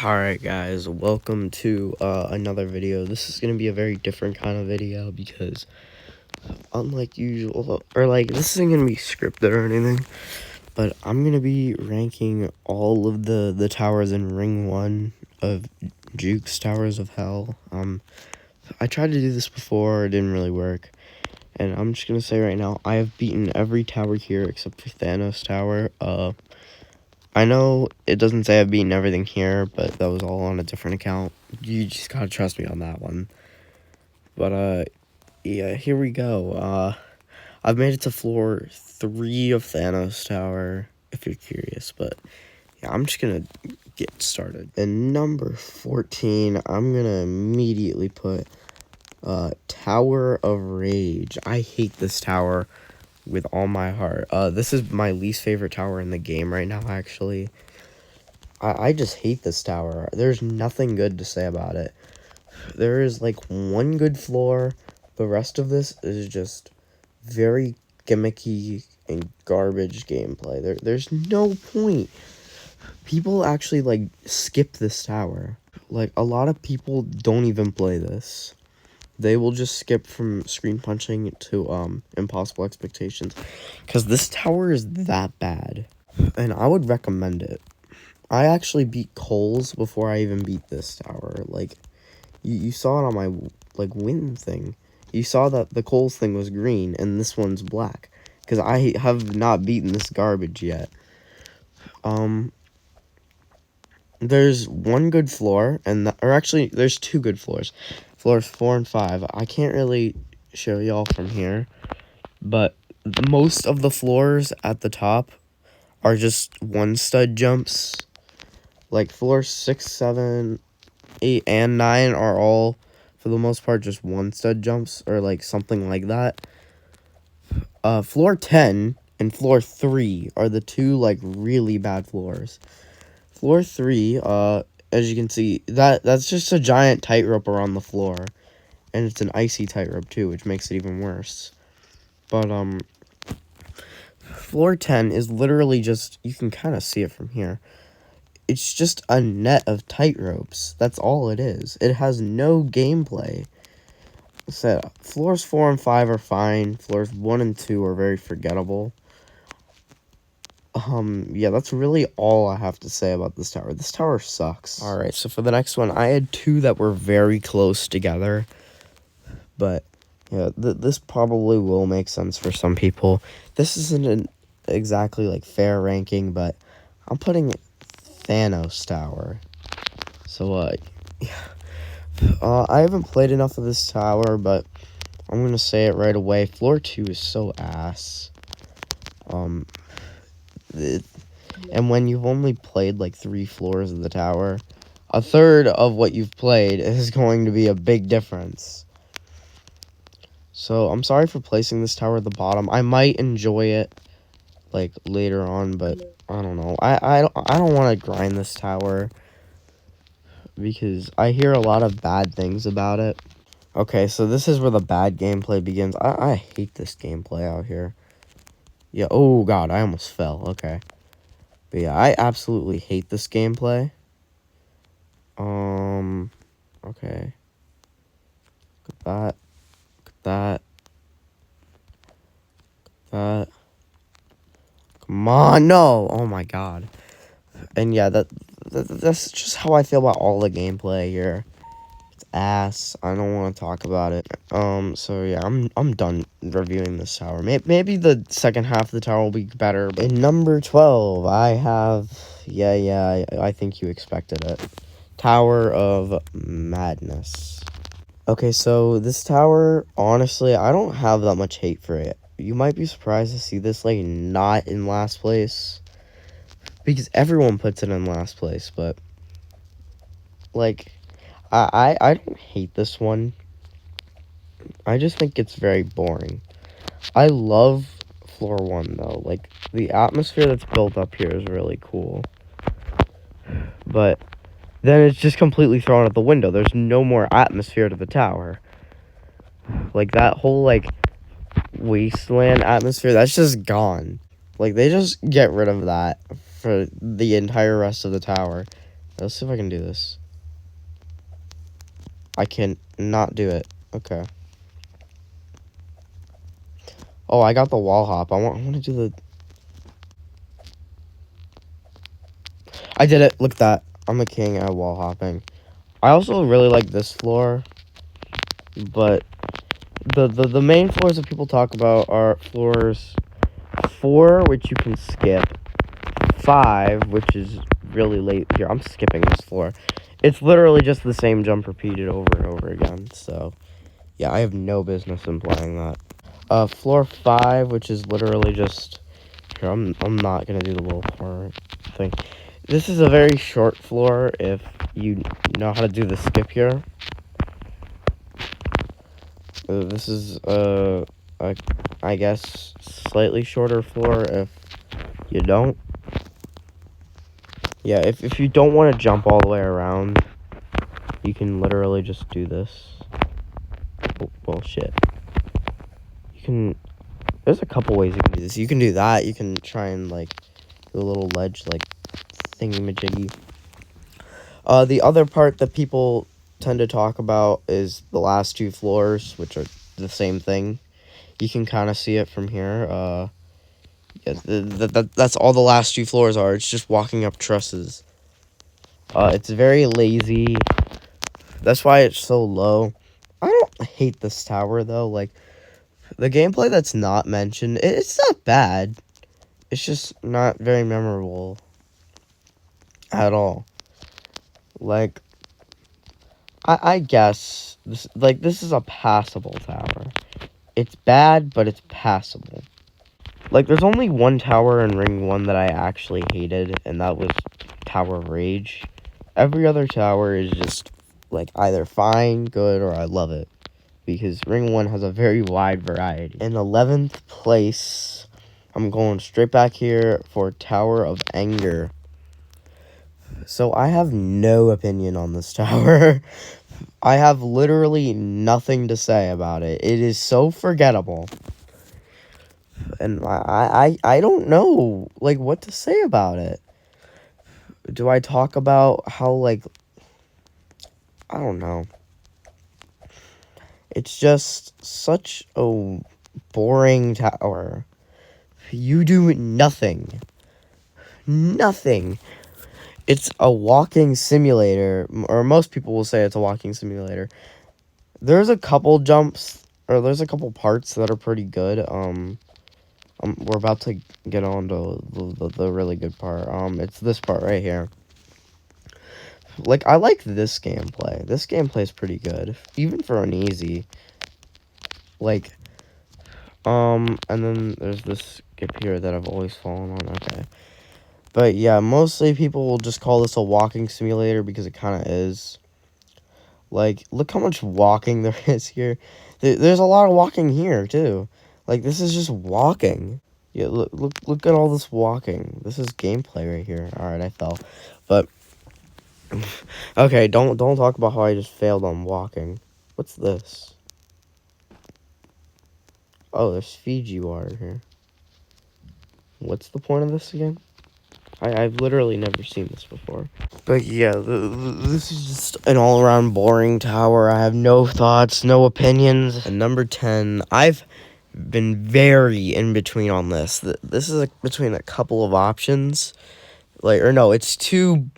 Alright guys, welcome to another video. This is going to be a very different kind of video because unlike usual, or like this isn't going to be scripted or anything, but I'm going to be ranking all of the towers in Ring 1 of Juke's Towers of Hell. I tried to do this before, it didn't really work, and I'm just going to say right now, I have beaten every tower here except for Thanos Tower. I know it doesn't say I've beaten everything here, but that was all on a different account. You just gotta trust me on that one. But, yeah, here we go. I've made it to floor 3 of Thanos Tower, if you're curious, but, yeah, I'm just gonna get started. And number 14, I'm gonna immediately put, Tower of Rage. I hate this tower with all my heart. This is my least favorite tower in the game right now, actually. I just hate this tower. There's nothing good to say about it. There is, like, one good floor. The rest of this is just very gimmicky and garbage gameplay. There's no point. People actually, like, skip this tower. Like, a lot of people don't even play this. They will just skip from screen punching to impossible expectations, because this tower is that bad, and I would recommend it. I actually beat Coles before I even beat this tower. Like, you saw it on my like win thing. You saw that the Coles thing was green and this one's black, because I have not beaten this garbage yet. There's one good floor, or actually, there's two good floors. Floors 4 and 5. I can't really show y'all from here, but most of the floors at the top are just one stud jumps. Like floors 6, 7, 8, and 9 are all, for the most part, just one stud jumps, or like something like that. Floor 10 and floor 3 are the two like really bad floors. Floor 3, as you can see, that's just a giant tightrope around the floor. And it's an icy tightrope too, which makes it even worse. But, floor 10 is literally just, you can kind of see it from here. It's just a net of tightropes. That's all it is. It has no gameplay. So, floors 4 and 5 are fine. Floors 1 and 2 are very forgettable. Yeah, that's really all I have to say about this tower. This tower sucks. Alright, so for the next one, I had two that were very close together. But, yeah, this probably will make sense for some people. This isn't exactly, like, fair ranking, but I'm putting Thanos Tower. So, I haven't played enough of this tower, but I'm gonna say it right away. Floor 2 is so ass. And when you've only played like 3 floors of the tower, a third of what you've played is going to be a big difference. So I'm sorry for placing this tower at the bottom. I might enjoy it like later on, but I don't know. I don't want to grind this tower because I hear a lot of bad things about it. Okay, so this is where the bad gameplay begins. I hate this gameplay out here. Yeah, oh god, I almost fell. Okay. But yeah, I absolutely hate this gameplay. Okay. Look at that. Look at that. Look at that. Come on, no! Oh my god. And yeah, that's just how I feel about all the gameplay here. It's ass. I don't want to talk about it. So yeah, I'm done reviewing this tower. Maybe the second half of the tower will be better. In number 12, I have, I think you expected it. Tower of Madness. Okay, so this tower, honestly, I don't have that much hate for it. You might be surprised to see this, like, not in last place, because everyone puts it in last place, but, like, I don't hate this one. I just think it's very boring. I love floor 1, though. Like, the atmosphere that's built up here is really cool. But then it's just completely thrown out the window. There's no more atmosphere to the tower. Like, that whole, like, wasteland atmosphere, that's just gone. Like, they just get rid of that for the entire rest of the tower. Let's see if I can do this. I can not do it. Okay. Oh, I got the wall hop. I want to do the... I did it. Look at that. I'm a king at wall hopping. I also really like this floor, but the main floors that people talk about are floors 4, which you can skip, 5, which is really late. Here, I'm skipping this floor. It's literally just the same jump repeated over and over again, so yeah, I have no business in playing that. Floor 5, which is literally just... Here, I'm not gonna do the little floor thing. This is a very short floor if you know how to do the skip here. This is I guess slightly shorter floor if you don't. Yeah, if you don't want to jump all the way around, you can literally just do this. Oh, well, shit. You can... There's a couple ways you can do this. You can do that. You can try and, like, do a little ledge, like, thingamajiggy. The other part that people tend to talk about is the last 2 floors, which are the same thing. You can kind of see it from here. Yeah, that's all the last 2 floors are. It's just walking up trusses. It's very lazy. That's why it's so low. I don't hate this tower, though. Like, the gameplay that's not mentioned, it's not bad. It's just not very memorable at all. Like, I guess, this is a passable tower. It's bad, but it's passable. Like, there's only one tower in Ring 1 that I actually hated, and that was Tower of Rage. Every other tower is just, like, either fine, good, or I love it. Because Ring 1 has a very wide variety. In 11th place, I'm going straight back here for Tower of Anger. So, I have no opinion on this tower. I have literally nothing to say about it. It is so forgettable. And I don't know, like, what to say about it. Do I talk about how, like, I don't know. It's just such a boring tower. You do nothing. Nothing. It's a walking simulator, or most people will say it's a walking simulator. There's a couple jumps, or there's a couple parts that are pretty good. We're about to get on to the really good part. It's this part right here. Like, I like this gameplay. This gameplay is pretty good, even for an easy. Like, and then there's this skip here that I've always fallen on. Okay. But yeah, mostly people will just call this a walking simulator because it kind of is. Like, look how much walking there is here. There's a lot of walking here, too. Like, this is just walking. Yeah, look at all this walking. This is gameplay right here. Alright, I fell. But, okay, don't talk about how I just failed on walking. What's this? Oh, there's Fiji water here. What's the point of this again? I've literally never seen this before. But yeah, this is just an all-around boring tower. I have no thoughts, no opinions. And number 10, I've been very in between on this. This is between a couple of options. Like, or no, it's 2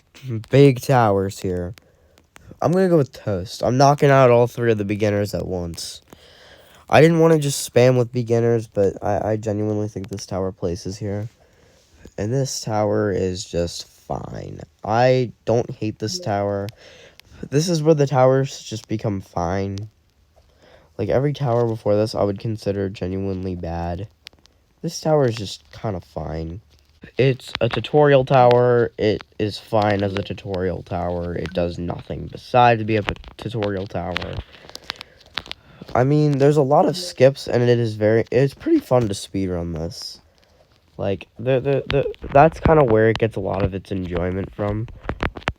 big towers here. I'm gonna go with Toast. I'm knocking out all 3 of the beginners at once. I didn't want to just spam with beginners, but I genuinely think this tower places here. And this tower is just fine. I don't hate this tower. This is where the towers just become fine. Like, every tower before this I would consider genuinely bad. This tower is just kind of fine. It's a tutorial tower. It is fine as a tutorial tower. It does nothing besides be a tutorial tower. I mean, there's a lot of skips, and it's pretty fun to speedrun this. Like, that's kind of where it gets a lot of its enjoyment from.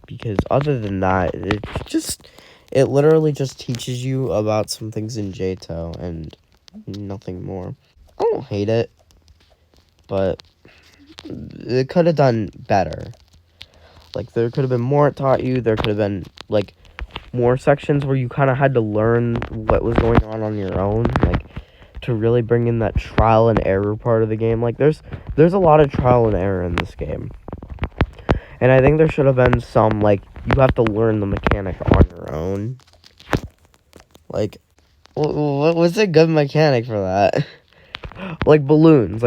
Because other than that, it literally just teaches you about some things in Jtoh and nothing more. I don't hate it, but it could have done better. Like, there could have been more taught you. There could have been, like, more sections where you kind of had to learn what was going on your own, like, to really bring in that trial and error part of the game. Like, there's a lot of trial and error in this game. And I think there should have been some, like, you have to learn the mechanic on your own. Like, what was a good mechanic for that? Like balloons.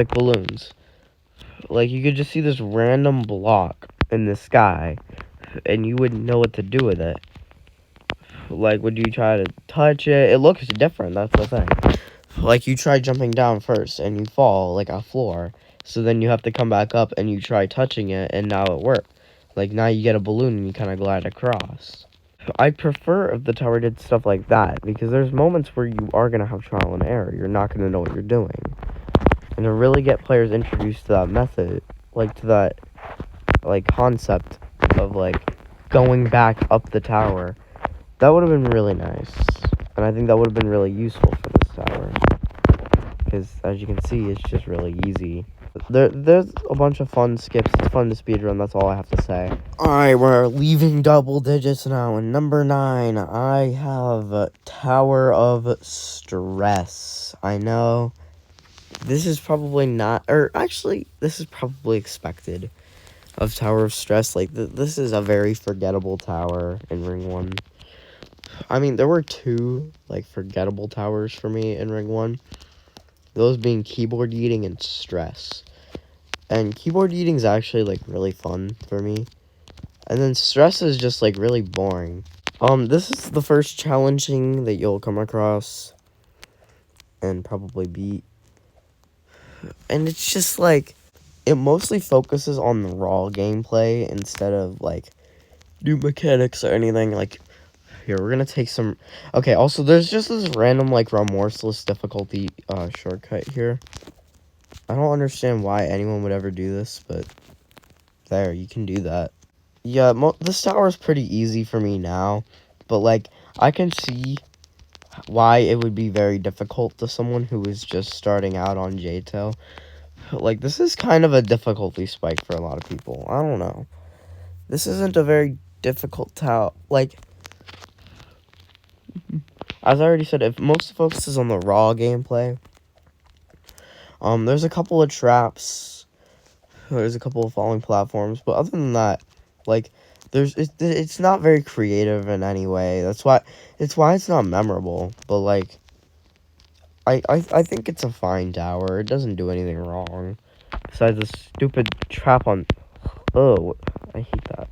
Like, you could just see this random block in the sky, and you wouldn't know what to do with it. Like, would you try to touch it? It looks different, that's the thing. Like, you try jumping down first, and you fall, like, a floor. So then you have to come back up, and you try touching it, and now it worked. Like, now you get a balloon, and you kind of glide across. I'd prefer if the tower did stuff like that, because there's moments where you are going to have trial and error. You're not going to know what you're doing. And to really get players introduced to that method, like, to that, like, concept of, like, going back up the tower, that would have been really nice. And I think that would have been really useful for this tower. Because, as you can see, it's just really easy. There's a bunch of fun skips. It's fun to speedrun, that's all I have to say. Alright, we're leaving double digits now. And number 9, I have Tower of Stress. I know this is probably not, or actually, this is probably expected of Tower of Stress. Like, this is a very forgettable tower in Ring 1. I mean, there were 2, like, forgettable towers for me in Ring 1. Those being Keyboard Eating and Stress. And Keyboard Eating is actually, like, really fun for me. And then Stress is just, like, really boring. This is the first challenging that you'll come across and probably beat. And it's just, like, it mostly focuses on the raw gameplay instead of, like, new mechanics or anything. Like, here, we're gonna take some... Okay, also, there's just this random, like, remorseless difficulty shortcut here. I don't understand why anyone would ever do this, but there, you can do that. Yeah, this tower is pretty easy for me now, but, like, I can see why it would be very difficult to someone who is just starting out on Jtoh. Like, this is kind of a difficulty spike for a lot of people. I don't know. This isn't a very difficult tower. Like, as I already said, if most focuses on the raw gameplay, there's a couple of traps, there's a couple of falling platforms, but other than that, like, it's not very creative in any way. That's why it's not memorable. But, like, I think it's a fine tower. It doesn't do anything wrong, besides this stupid trap on. Oh, I hate that.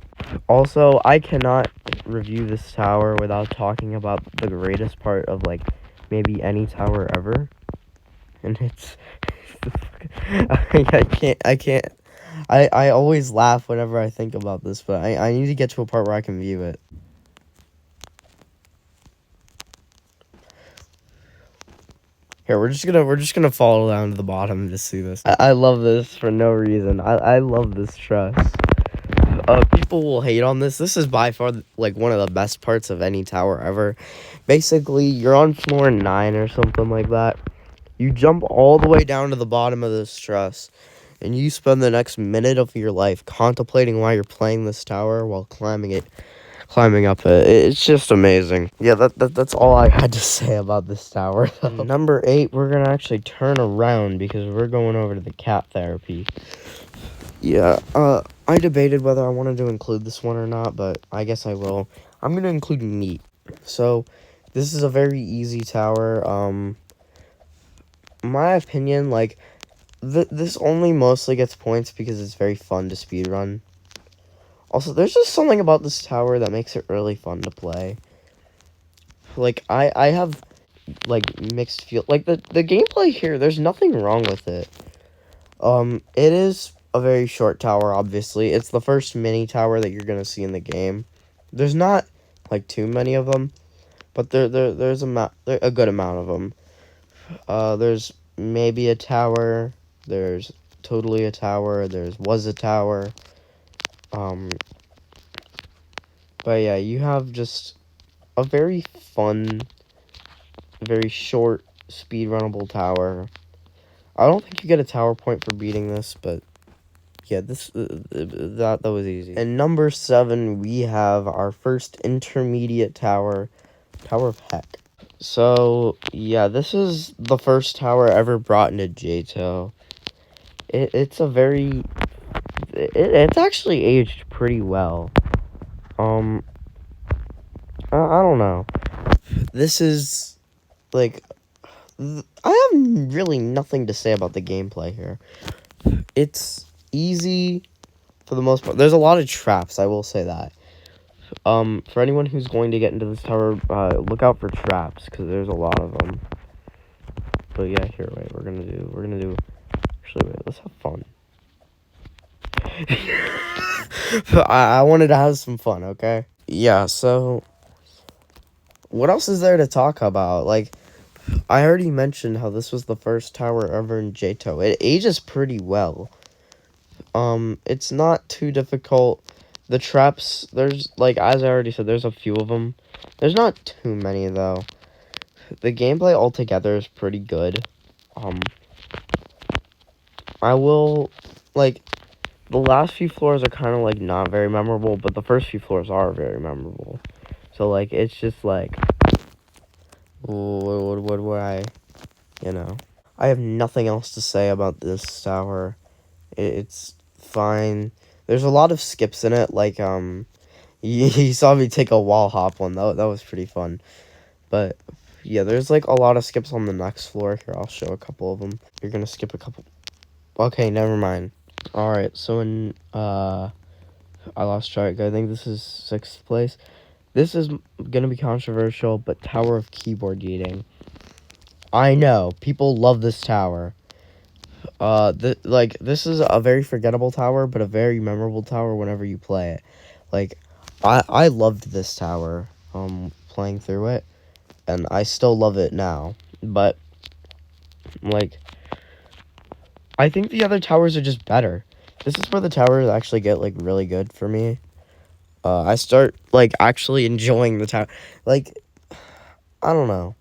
Also, I cannot review this tower without talking about the greatest part of, like, maybe any tower ever. And it's I can't. I always laugh whenever I think about this, but I need to get to a part where I can view it. Here, we're just gonna fall down to the bottom to see this. I love this for no reason. I love this truss. People will hate on this. This is by far, like, one of the best parts of any tower ever. Basically, you're on floor 9 or something like that. You jump all the way down to the bottom of this truss, and you spend the next minute of your life contemplating why you're playing this tower while climbing up it. It's just amazing. Yeah, that's all I had to say about this tower. Number 8, we're gonna actually turn around because we're going over to the cat therapy. Yeah, I debated whether I wanted to include this one or not, but I guess I will. I'm gonna include meat. So, this is a very easy tower. My opinion, like, this only mostly gets points because it's very fun to speedrun. Also, there's just something about this tower that makes it really fun to play. Like, I have, like, mixed feel. Like, the gameplay here, there's nothing wrong with it. It is a very short tower, obviously. It's the first mini tower that you're gonna see in the game. There's not, like, too many of them, but there's a good amount of them. There's maybe a tower. There's totally a tower. Was a tower. But yeah, you have just a very fun, very short, speedrunnable tower. I don't think you get a tower point for beating this, but Yeah, that was easy. And number 7, we have our first intermediate tower, Tower of Heck. So, yeah, this is the first tower ever brought into Jtoh. It's a very... It's actually aged pretty well. I don't know. This is, like... I have really nothing to say about the gameplay here. It's easy for the most part. There's a lot of traps, I will say that. For anyone who's going to get into this tower, look out for traps, because there's a lot of them. But yeah, here, wait, we're gonna do, actually, wait, let's have fun. I wanted to have some fun, okay? Yeah, so, what else is there to talk about? Like, I already mentioned how this was the first tower ever in Jtoh. It ages pretty well. It's not too difficult. The traps, there's, like, as I already said, there's a few of them. There's not too many, though. The gameplay altogether is pretty good. I will, like, the last few floors are kind of, like, not very memorable, but the first few floors are very memorable. So, like, it's just, like, what would I, you know. I have nothing else to say about this tower. It's fine. There's a lot of skips in it, like, you saw me take a wall hop one. That was pretty fun. But, yeah, there's, like, a lot of skips on the next floor. Here, I'll show a couple of them. You're gonna skip a couple. Okay, never mind. Alright, so in, I lost track. I think this is 6th place. This is gonna be controversial, but Tower of Keyboard Eating. I know, people love this tower. This is a very forgettable tower, but a very memorable tower whenever you play it. Like, I loved this tower, playing through it, and I still love it now. But, like, I think the other towers are just better. This is where the towers actually get, like, really good for me. I start, like, actually enjoying the tower. Like, I don't know.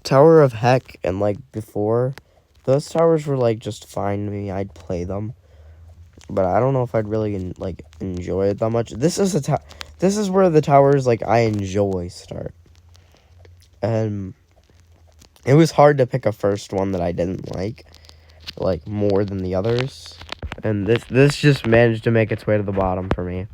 Tower of Heck and, like, before, those towers were, like, just fine to me. I'd play them. But I don't know if I'd really, like, enjoy it that much. This is this is where the towers, like, I enjoy start. And it was hard to pick a first one that I didn't like, more than the others. And this just managed to make its way to the bottom for me.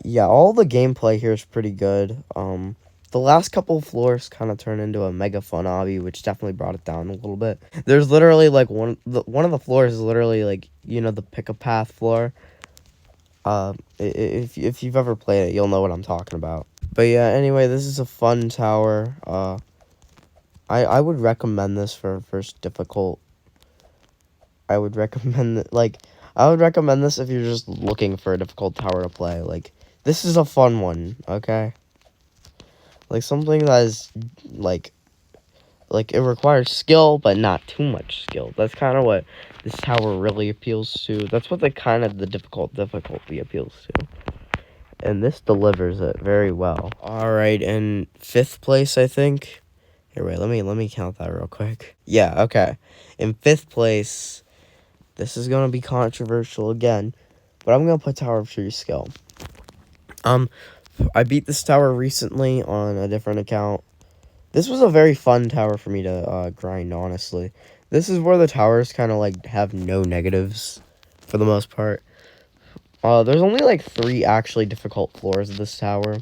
Yeah, all the gameplay here is pretty good. The last couple of floors kind of turned into a mega fun obby, which definitely brought it down a little bit. There's literally, like, one of the floors is literally, like, you know, the pick a path floor. If you've ever played it, you'll know what I'm talking about. But yeah, anyway, this is a fun tower. I would recommend this for first difficult. I would recommend I would recommend this if you're just looking for a difficult tower to play. Like, this is a fun one, okay? Like, something that is, like, it requires skill, but not too much skill. That's kind of what this tower really appeals to. That's what the difficulty appeals to. And this delivers it very well. Alright, in 5th place, I think. Here, wait, let me count that real quick. Yeah, okay. In 5th place, this is gonna be controversial again, but I'm gonna put Tower of True Skill. I beat this tower recently on a different account. This was a very fun tower for me to grind, honestly. This is where the towers kind of, like, have no negatives for the most part. There's only, like, 3 actually difficult floors of this tower.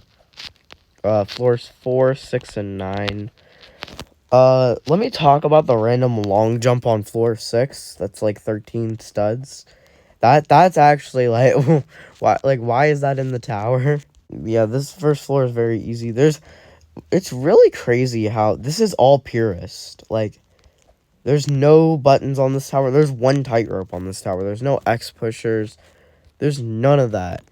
Floors 4, 6, and 9. Let me talk about the random long jump on floor 6. That's, like, 13 studs. That's actually, like, why is that in the tower? Yeah, this first floor is very easy. It's really crazy how this is all purist. Like, there's no buttons on this tower. There's one tightrope on this tower. There's no X pushers. There's none of that.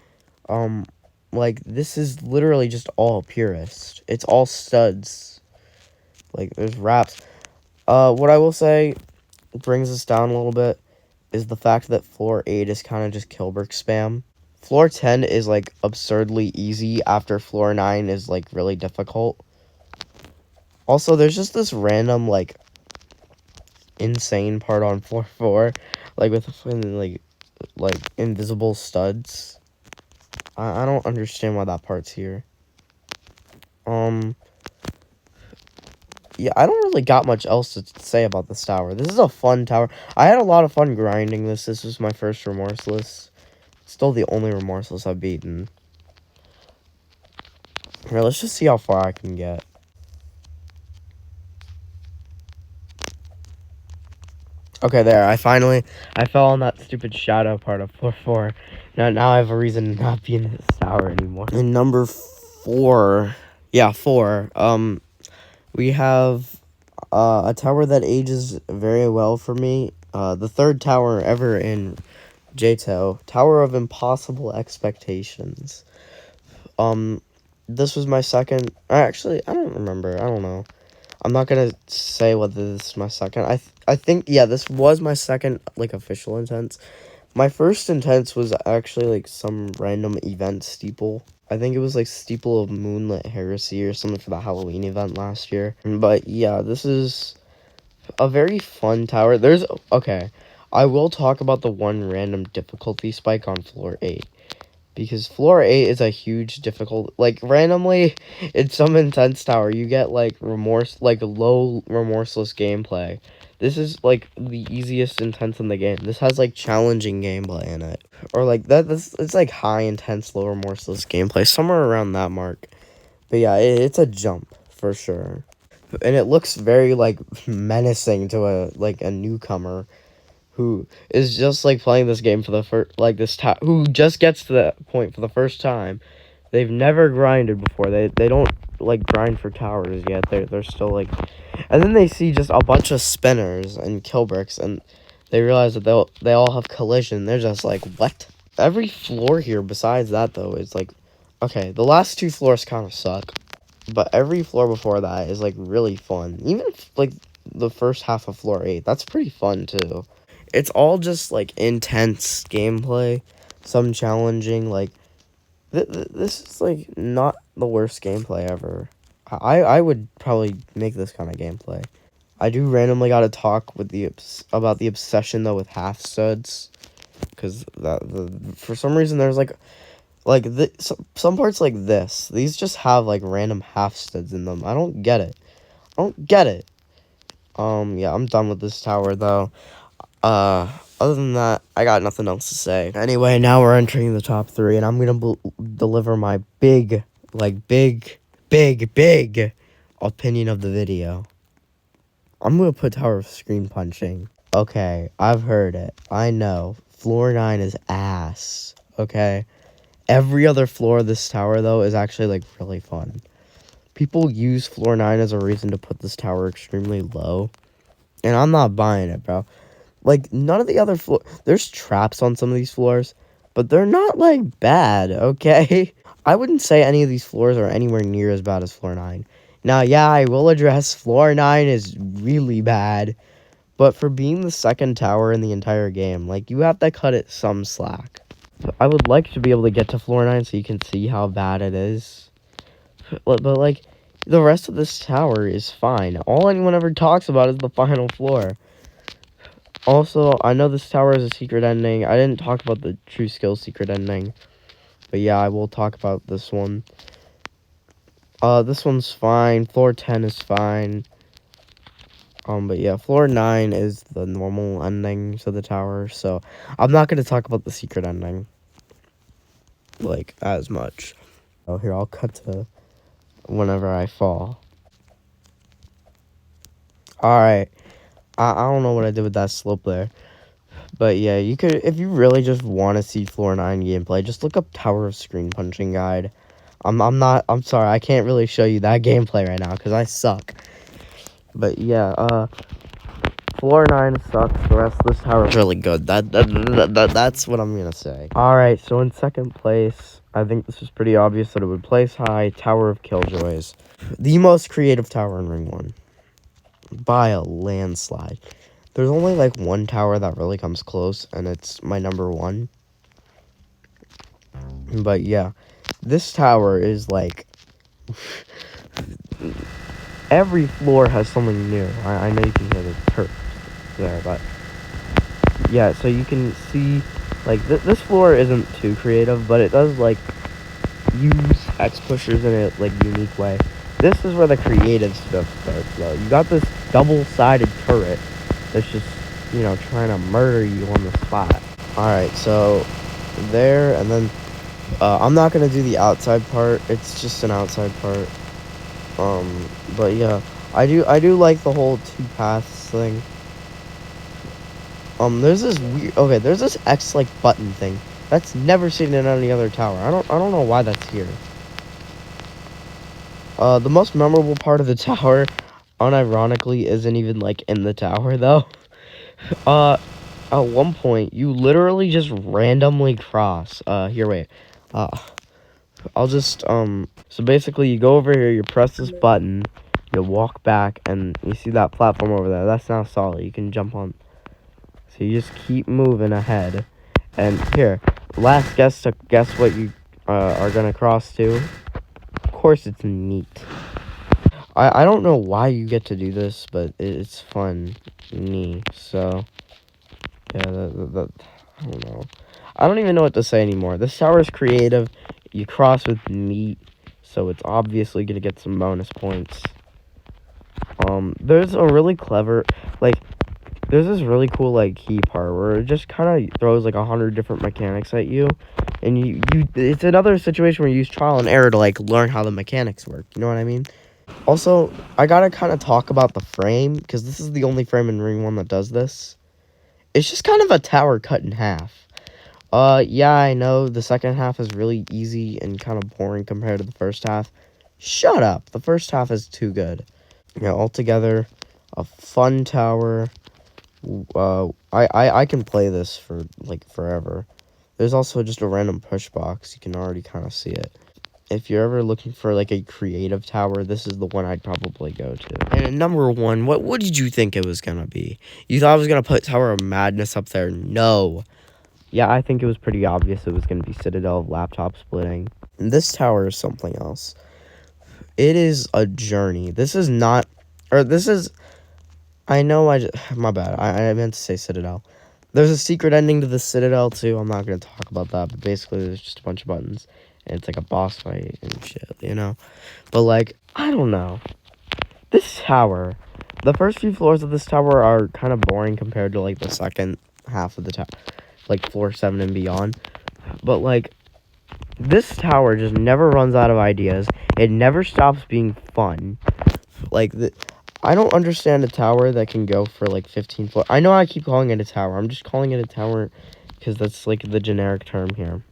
Like, this is literally just all purist. It's all studs. Like, there's wraps. What I will say brings us down a little bit is the fact that floor 8 is kind of just Kilbrick spam. Floor 10 is, like, absurdly easy after floor 9 is, like, really difficult. Also, there's just this random, like, insane part on floor 4. Like, with, like, like, invisible studs. I don't understand why that part's here. Yeah, I don't really got much else to say about this tower. This is a fun tower. I had a lot of fun grinding this. This was my first Remorseless. Still the only Remorseless I've beaten. Here, let's just see how far I can get. Okay, there. I fell on that stupid shadow part of floor 4. Now I have a reason to not be in this tower anymore. In number 4, yeah, 4. We have a tower that ages very well for me. The third tower ever in Jtoh, Tower of Impossible Expectations. This was my second. Actually, I don't remember. I don't know. I'm not gonna say whether this is my second. I think, yeah, this was my second, like, official intense. My first intense was actually, like, some random event steeple. I think it was, like, Steeple of Moonlit Heresy or something for the Halloween event last year. But, yeah, this is a very fun tower. Okay, I will talk about the one random difficulty spike on floor 8. Because floor 8 is a huge difficult, like, randomly, in some intense tower, you get, like, low remorseless gameplay. This is, like, the easiest intense in the game. This has, like, challenging gameplay in it. Or, like, it's, like, high intense, low remorseless gameplay, somewhere around that mark. But, yeah, it's a jump, for sure. And it looks very, like, menacing to a newcomer who is just, like, playing this game for the first, like, who just gets to that point for the first time. They've never grinded before. They don't, like, grind for towers yet. They're still, like, and then they see just a bunch of spinners and kill bricks, and they realize that they all have collision. They're just like, what? Every floor here besides that, though, is, like, okay, the last 2 floors kind of suck, but every floor before that is, like, really fun. Even if, like, the first half of floor 8, that's pretty fun, too. It's all just, like, intense gameplay, some challenging, like, this is, like, not the worst gameplay ever. I would probably make this kind of gameplay. I do randomly gotta talk with about the obsession, though, with half studs, because for some reason there's, some parts like this. These just have, like, random half studs in them. I don't get it. Yeah, I'm done with this tower, though. Other than that, I got nothing else to say. Anyway, now we're entering the top 3, and I'm gonna deliver my big opinion of the video. I'm gonna put Tower of Screen Punching. Okay, I've heard it. I know. Floor 9 is ass. Okay? Every other floor of this tower, though, is actually, like, really fun. People use floor 9 as a reason to put this tower extremely low. And I'm not buying it, bro. Like, none of the other floors... There's traps on some of these floors, but they're not, like, bad, okay? I wouldn't say any of these floors are anywhere near as bad as floor 9. Now, yeah, I will address floor 9 is really bad, but for being the second tower in the entire game, like, you have to cut it some slack. I would like to be able to get to floor 9 so you can see how bad it is. But like, the rest of this tower is fine. All anyone ever talks about is the final floor. Also, I know this tower is a secret ending. I didn't talk about the true skill secret ending. But yeah, I will talk about this one. This one's fine. Floor 10 is fine. But yeah, floor 9 is the normal ending to the tower. So, I'm not going to talk about the secret ending. Like, as much. Oh, here, I'll cut to whenever I fall. Alright. I don't know what I did with that slope there. But yeah, you could, if you really just want to see floor 9 gameplay, just look up Tower of Screen Punching Guide. I'm sorry, I can't really show you that gameplay right now, because I suck. But yeah, floor 9 sucks, the rest of this tower is really good. That's what I'm gonna say. Alright, so in second place, I think this is pretty obvious that it would place high, Tower of Killjoys. The most creative tower in Ring 1. By a landslide. There's only, like, one tower that really comes close, and it's my number 1. But, yeah. This tower is, like... every floor has something new. I know you can hear the turf there, but... yeah, so you can see Like, this floor isn't too creative, but it does, like, use X pushers in a, like, unique way. This is where the creative stuff starts, though. You got this double-sided turret that's just, you know, trying to murder you on the spot. Alright, so there, and then I'm not gonna do the outside part. It's just an outside part. But yeah, I do like the whole two paths thing. There's this weird. Okay, there's this X like button thing that's never seen in any other tower. I don't know why that's here. The most memorable part of the tower, unironically, isn't even like in the tower though. At one point, you literally just randomly cross. Here, wait. Uh, I'll just, so basically you go over here, you press this button, you walk back, and you see that platform over there. That's now solid. You can jump on. So you just keep moving ahead. And here, last guess to guess what you are gonna cross to. Of course it's meat. I don't know why you get to do this, but it's fun. Me. So, yeah, I don't know. I don't even know what to say anymore. This tower is creative. You cross with meat, so it's obviously gonna get some bonus points. There's a really clever, like, there's this really cool, like, key part where it just kind of throws, like, 100 different mechanics at you. And it's another situation where you use trial and error to, like, learn how the mechanics work. You know what I mean? Also, I gotta kind of talk about the frame, because this is the only frame in Ring 1 that does this. It's just kind of a tower cut in half. Yeah, I know the second half is really easy and kind of boring compared to the first half. Shut up. The first half is too good. Yeah, altogether, a fun tower. I can play this for, like, forever. There's also just a random push box. You can already kind of see it. If you're ever looking for, like, a creative tower, this is the one I'd probably go to. And at number 1, what did you think it was gonna be? You thought I was gonna put Tower of Madness up there? No. Yeah, I think it was pretty obvious it was gonna be Citadel of laptop splitting. And this tower is something else. It is a journey. This is not, or this is, I know my bad. I meant to say Citadel. There's a secret ending to the Citadel too. I'm not gonna talk about that, but basically there's just a bunch of buttons and it's like a boss fight and shit, you know? But, like, I don't know. This tower, the first few floors of this tower are kind of boring compared to, like, the second half of the tower, like floor 7 and beyond. But, like, this tower just never runs out of ideas. It never stops being fun. Like, I don't understand a tower that can go for, like, 15 floors. I know I keep calling it a tower. I'm just calling it a tower because that's, like, the generic term here.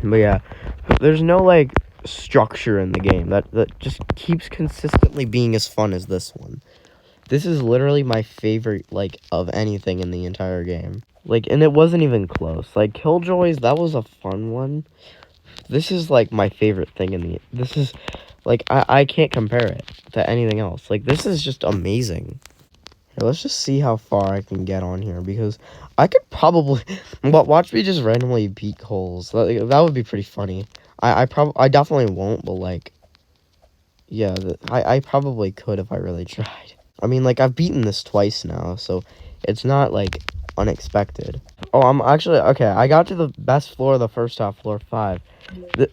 But, yeah, there's no, like, structure in the game that just keeps consistently being as fun as this one. This is literally my favorite, like, of anything in the entire game. Like, and it wasn't even close. Like, Killjoys, that was a fun one. This is, like, my favorite thing in the... This is, like, I can't compare it to anything else. Like, this is just amazing. Here, let's just see how far I can get on here, because I could probably... But watch me just randomly beat holes. That would be pretty funny. I definitely won't, but, like... Yeah, I probably could if I really tried. I mean, like, I've beaten this twice now, so it's not, like, unexpected. Oh, I'm actually... Okay, I got to the best floor of the first half, floor 5.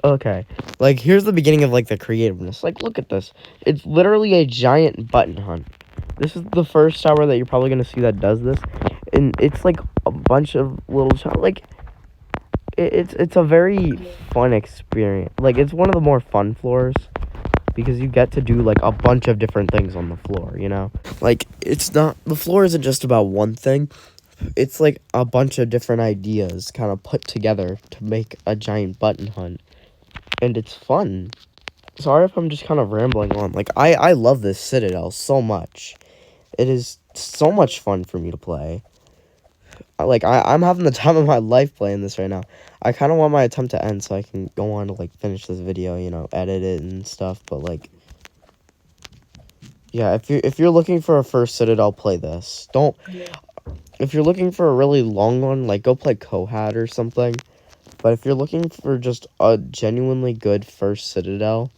Okay, like, here's the beginning of, like, the creativeness. Like, look at this. It's literally a giant button hunt. This is the first tower that you're probably going to see that does this. And it's, like, a bunch of little... Like, it's a very fun experience. Like, it's one of the more fun floors. Because you get to do, like, a bunch of different things on the floor, you know? Like, it's not... The floor isn't just about one thing. It's, like, a bunch of different ideas kind of put together to make a giant button hunt. And it's fun. Sorry if I'm just kind of rambling on. Like, I love this Citadel so much. It is so much fun for me to play. Like, I'm having the time of my life playing this right now. I kind of want my attempt to end so I can go on to, like, finish this video, you know, edit it and stuff. But, like, yeah, if you're looking for a first Citadel, play this. Don't... If you're looking for a really long one, like, go play Kohat or something. But if you're looking for just a genuinely good first Citadel,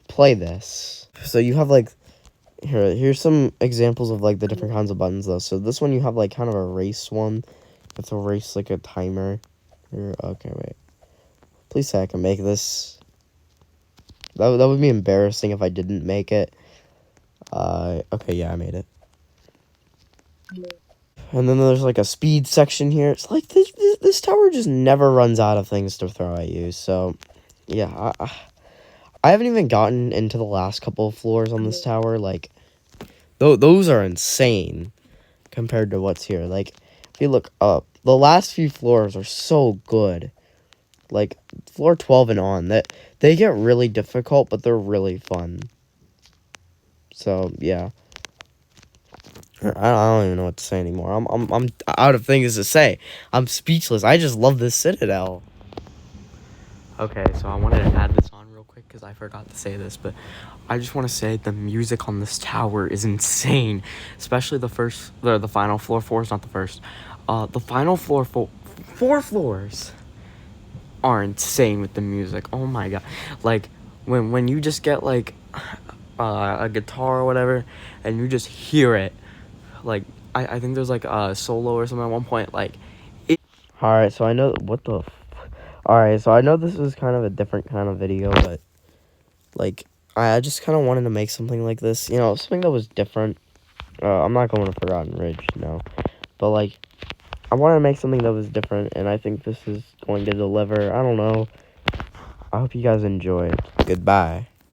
play this. So you have, like... Here's some examples of, like, the different kinds of buttons, though. So this one you have, like, kind of a race one. Let's erase like a timer. Okay, wait. Please say I can make this. That would be embarrassing if I didn't make it. Okay, yeah, I made it. And then there's like a speed section here. It's like this tower just never runs out of things to throw at you. So, yeah, I haven't even gotten into the last couple of floors on this tower. Like, those are insane compared to what's here. Like, if you look up, the last few floors are so good. Like, floor 12 and on, that they get really difficult, but they're really fun. So, yeah. I don't even know what to say anymore. I'm out of things to say. I'm speechless. I just love this citadel. Okay, so I wanted to add this on real quick because I forgot to say this, but I just want to say the music on this tower is insane, especially the final floor. Four is not the first. The final floor, four floors are insane with the music. Oh my god, like when you just get like a guitar or whatever, and you just hear it. Like, I think there's like a solo or something at one point. Like, alright, so I know what the. Alright, so I know this is kind of a different kind of video, but like I just kind of wanted to make something like this. You know, something that was different. I'm not going to Forgotten Ridge, no, but like I wanted to make something that was different, and I think this is going to deliver. I don't know. I hope you guys enjoyed. Goodbye.